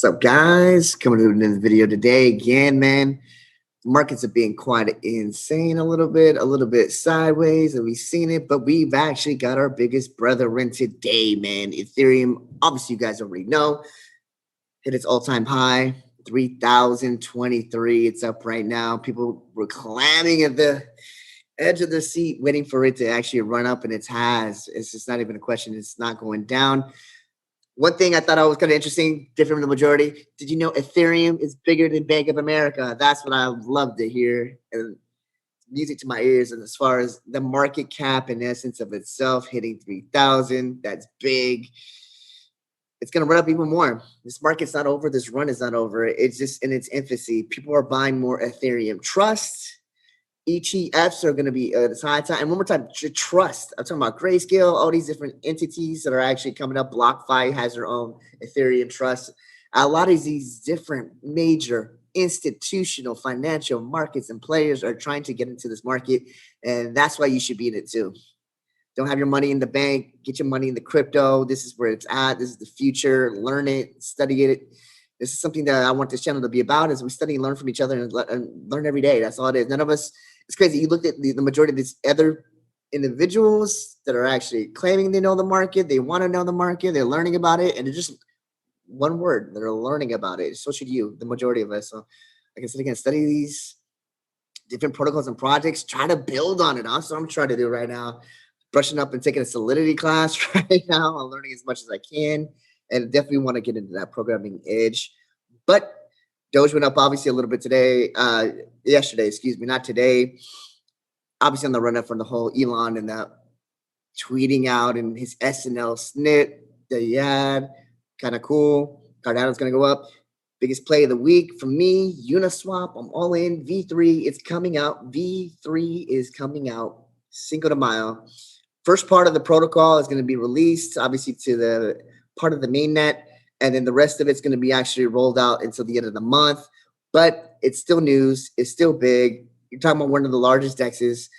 What's up, guys? Coming to another video today again, man. Markets are being quite insane a little bit sideways, and we've seen it, but we've actually got our biggest brethren today, man. Ethereum, obviously, you guys already know, hit its all-time high, 3,023. It's up right now. People were clamming at the edge of their seat, waiting for it to actually run up, and it has. It's just not even a question. It's not going down. One thing I thought was kind of interesting, different from the majority. Did you know Ethereum is bigger than Bank of America? That's what I love to hear. And music to my ears. And as far as the market cap in essence of itself hitting 3,000, that's big. It's going to run up even more. This market's not over. This run is not over. It's just in its infancy. People are buying more Ethereum. Trust ETFs are going to be at its high time. And one more time, trust. I'm talking about Grayscale, all these different entities that are actually coming up. BlockFi has their own Ethereum trust. A lot of these different major institutional financial markets and players are trying to get into this market. And that's why you should be in it too. Don't have your money in the bank. Get your money in the crypto. This is where it's at. This is the future. Learn it, study it. This is something that I want this channel to be about, is we study and learn from each other and learn every day. That's all it is. None of us, it's crazy. You look at the majority of these other individuals that are actually claiming they know the market. They want to know the market. They're learning about it. And it's just one word. They're learning about it. So should you, the majority of us. So like I said, again, study these different protocols and projects. Try to build on it. That's what I'm trying to do right now. Brushing up and taking a Solidity class right now. I'm learning as much as I can. And definitely want to get into that programming edge. But Doge went up obviously a little bit today, yesterday, excuse me, not today. Obviously on the run up from the whole Elon and that tweeting out and his SNL snip that he had. Kind of cool. Cardano's going to go up. Biggest play of the week for me, Uniswap. I'm all in. V3 is coming out. V3 is coming out. Cinco de Mayo. First part of the protocol is going to be released, obviously, to the part of the mainnet, and then the rest of it's going to be actually rolled out until the end of the month. But it's still news. It's still big. You're talking about one of the largest dexes,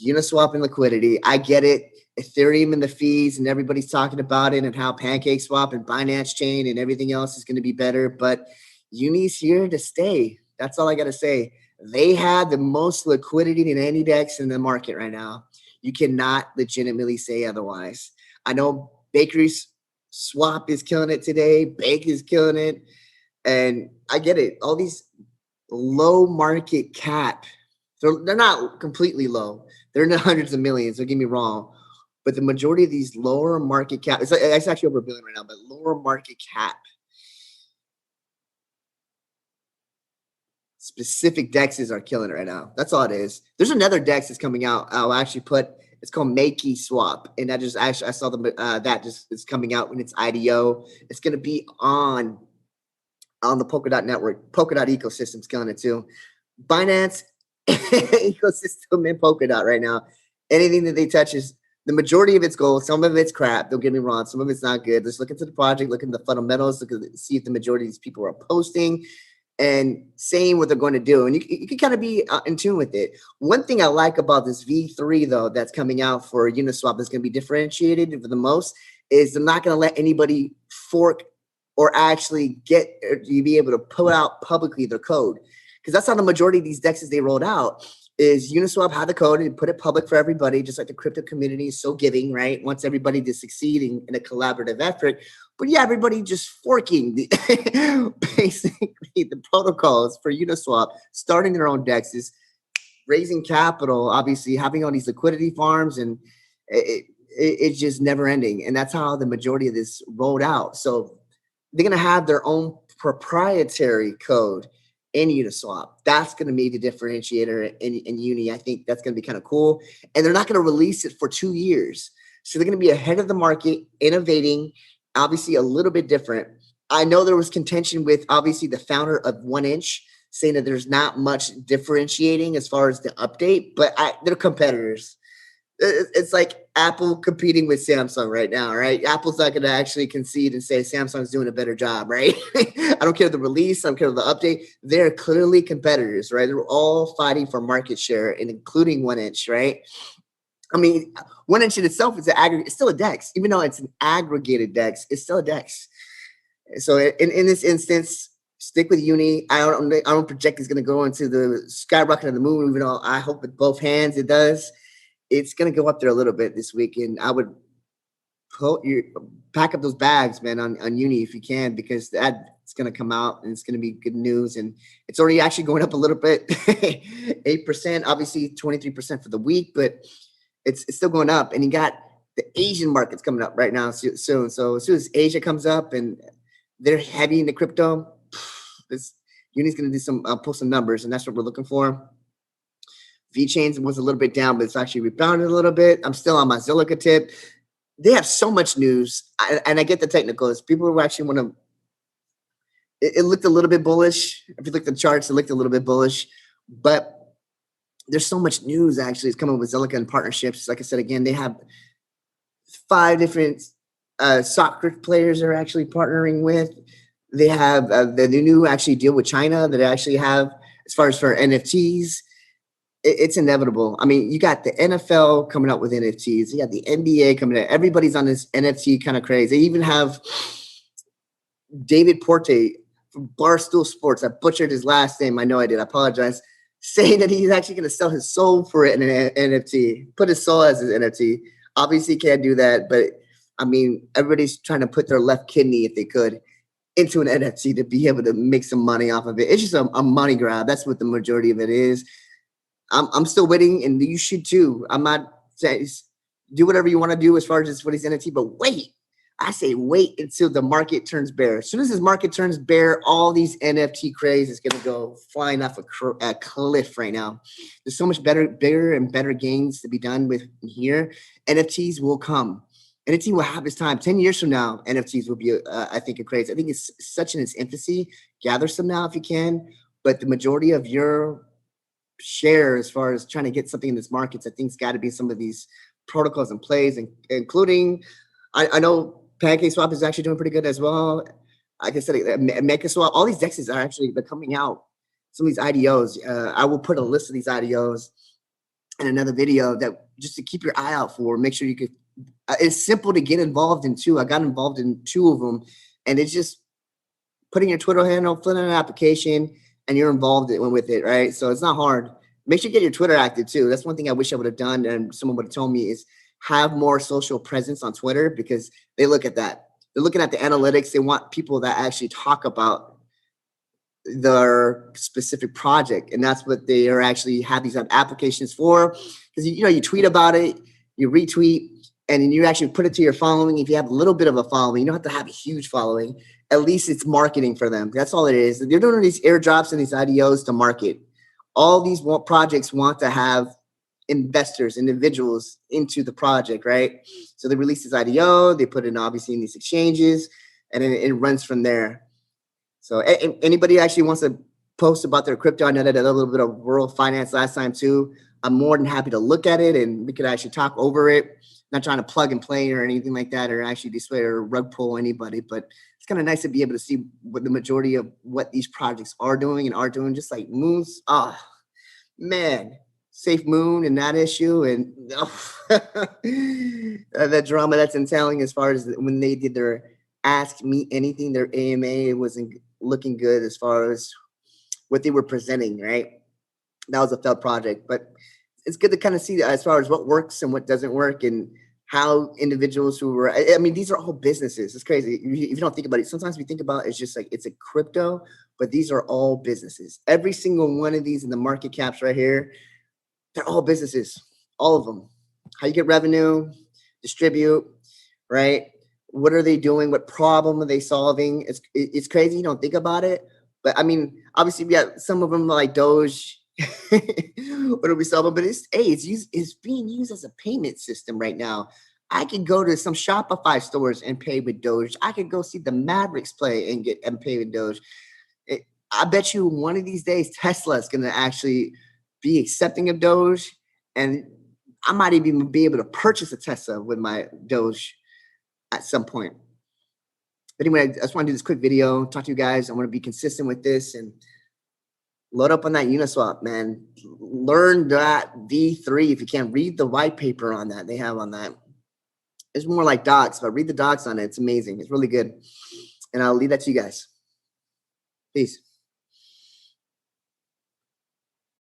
Uniswap and liquidity. I get it. Ethereum and the fees, and everybody's talking about it and how PancakeSwap and Binance Chain and everything else is going to be better. But Uni's here to stay. That's all I got to say. They had the most liquidity in any DEX in the market right now. You cannot legitimately say otherwise. I know Bakery's Swap is killing it today. Bake is killing it. And I get it. All these low market cap, they're not completely low. They're in the hundreds of millions. Don't get me wrong. But the majority of these lower market cap, it's actually over $1 billion right now, but lower market cap specific dexes are killing it right now. That's all it is. There's another dex that's coming out. I'll actually put, it's called Makey Swap. And that just actually, I saw that just is coming out when it's IDO. It's going to be on the Polkadot network. Polkadot ecosystem's killing it too. Binance ecosystem and Polkadot right now. Anything that they touch is, the majority of it's gold. Some of it's crap. Don't get me wrong. Some of it's not good. Just look into the project, look into the fundamentals, see if the majority of these people are posting and saying what they're going to do. And you can kind of be in tune with it. One thing I like about this V3, though, that's coming out for Uniswap that's going to be differentiated for the most is they're not going to let anybody fork or actually you be able to put out publicly their code. Because that's how the majority of these dexes they rolled out is Uniswap had the code and put it public for everybody, just like the crypto community is so giving, right? Wants everybody to succeed in a collaborative effort. But yeah, everybody just forking basically the protocols for Uniswap, starting their own dexes, raising capital, obviously having all these liquidity farms, and it's just never ending. And that's how the majority of this rolled out. So they're going to have their own proprietary code in Uniswap. That's going to be the differentiator in Uni. I think that's going to be kind of cool. And they're not going to release it for 2 years. So they're going to be ahead of the market, innovating, obviously a little bit different. I know there was contention with obviously the founder of 1inch saying that there's not much differentiating as far as the update, but they're competitors. It's like Apple competing with Samsung right now, right? Apple's not going to actually concede and say Samsung's doing a better job, right? I don't care the release. I don't care the update. They're clearly competitors, right? They're all fighting for market share, and including 1inch, right? I mean, 1inch in itself is an aggregate. It's still a DEX. Even though it's an aggregated DEX, it's still a DEX. So in this instance, stick with Uni. I don't project it's going to go into the skyrocket of the moon. Even though I hope with both hands it does. It's going to go up there a little bit this week, and I would pack up those bags, man, on Uni if you can, because that's going to come out and it's going to be good news. And it's already actually going up a little bit, 8%, obviously 23% for the week, but it's still going up. And you got the Asian markets coming up right now soon. So as soon as Asia comes up and they're heavy into crypto, this Uni's going to do some pull some numbers, and that's what we're looking for. VeChains was a little bit down, but it's actually rebounded a little bit. I'm still on my Zilliqa tip. They have so much news, and I get the technicals. People who actually want to. It looked a little bit bullish. If you look at the charts, it looked a little bit bullish, but there's so much news actually is coming with Zilliqa and partnerships. Like I said, again, they have 5 different soccer players they're actually partnering with. They have the new actually deal with China that they actually have as far as for NFTs. It's inevitable. I mean, you got the NFL coming out with NFTs. You got the NBA coming out. Everybody's on this NFT kind of craze. They even have David Porte from Barstool Sports. I butchered his last name. I know I did. I apologize. Saying that he's actually going to sell his soul for it in an NFT. Put his soul as his NFT. Obviously, he can't do that. But, I mean, everybody's trying to put their left kidney, if they could, into an NFT to be able to make some money off of it. It's just a money grab. That's what the majority of it is. I'm still waiting, and you should too. I'm not saying do whatever you want to do as far as what he's NFT, but wait. I say wait until the market turns bear. As soon as this market turns bear, all these NFT craze is going to go flying off a cliff right now. There's so much bigger and better gains to be done with here. NFTs will come. NFT will have its time. 10 years from now, NFTs will be, I think, a craze. I think it's such in its infancy. Gather some now if you can, but the majority of your share as far as trying to get something in this markets, I think it's got to be some of these protocols and plays, and including, I know PancakeSwap is actually doing pretty good as well. Like I said, MechaSwap, all these dexes are actually, they're coming out. Some of these IDOs, I will put a list of these IDOs in another video that just to keep your eye out for. Make sure you could. It's simple to get involved in too. I got involved in 2 of them, and it's just putting your Twitter handle, filling out an application, and you're involved with it, right? So it's not hard. Make sure you get your Twitter active too. That's one thing I wish I would have done, and someone would have told me, is have more social presence on Twitter, because they look at that. They're looking at the analytics. They want people that actually talk about their specific project, and that's what they are actually have these applications for. Because you tweet about it, you retweet, and then you actually put it to your following. If you have a little bit of a following, you don't have to have a huge following. At least it's marketing for them. That's all it is. They're doing these airdrops and these IDOs to market. All these projects want to have investors, individuals into the project, right? So they release this IDO, they put it obviously in these exchanges, and then it runs from there. So anybody actually wants to post about their crypto, I know that I did a little bit of world finance last time too. I'm more than happy to look at it, and we could actually talk over it. Not trying to plug and play or anything like that, or actually display or rug pull anybody, but it's kind of nice to be able to see what the majority of what these projects are doing, just like Moon's. Oh, man. Safe Moon and that issue, and that drama that's entailing as far as when they did their Ask Me Anything, their AMA wasn't looking good as far as what they were presenting, right? That was a failed project, but it's good to kind of see as far as what works and what doesn't work, and how individuals who were, I mean, these are all businesses. It's crazy. If you don't think about it, sometimes we think about it's just like, it's a crypto, but these are all businesses. Every single one of these in the market caps right here, they're all businesses, all of them. How you get revenue, distribute, right? What are they doing? What problem are they solving? It's crazy. You don't think about it. But I mean, obviously we got some of them like Doge. What are we solving? But it's being used as a payment system right now. I could go to some Shopify stores and pay with Doge. I could go see the Mavericks play and pay with Doge. I bet you one of these days Tesla is going to actually be accepting of Doge, and I might even be able to purchase a Tesla with my Doge at some point. But anyway, I just want to do this quick video, talk to you guys. I want to be consistent with this and load up on that Uniswap, man. Learn that V3 if you can. Read the white paper on that they have on that. It's more like docs, but read the docs on it. It's amazing. It's really good. and I'll leave that to you guys. Peace.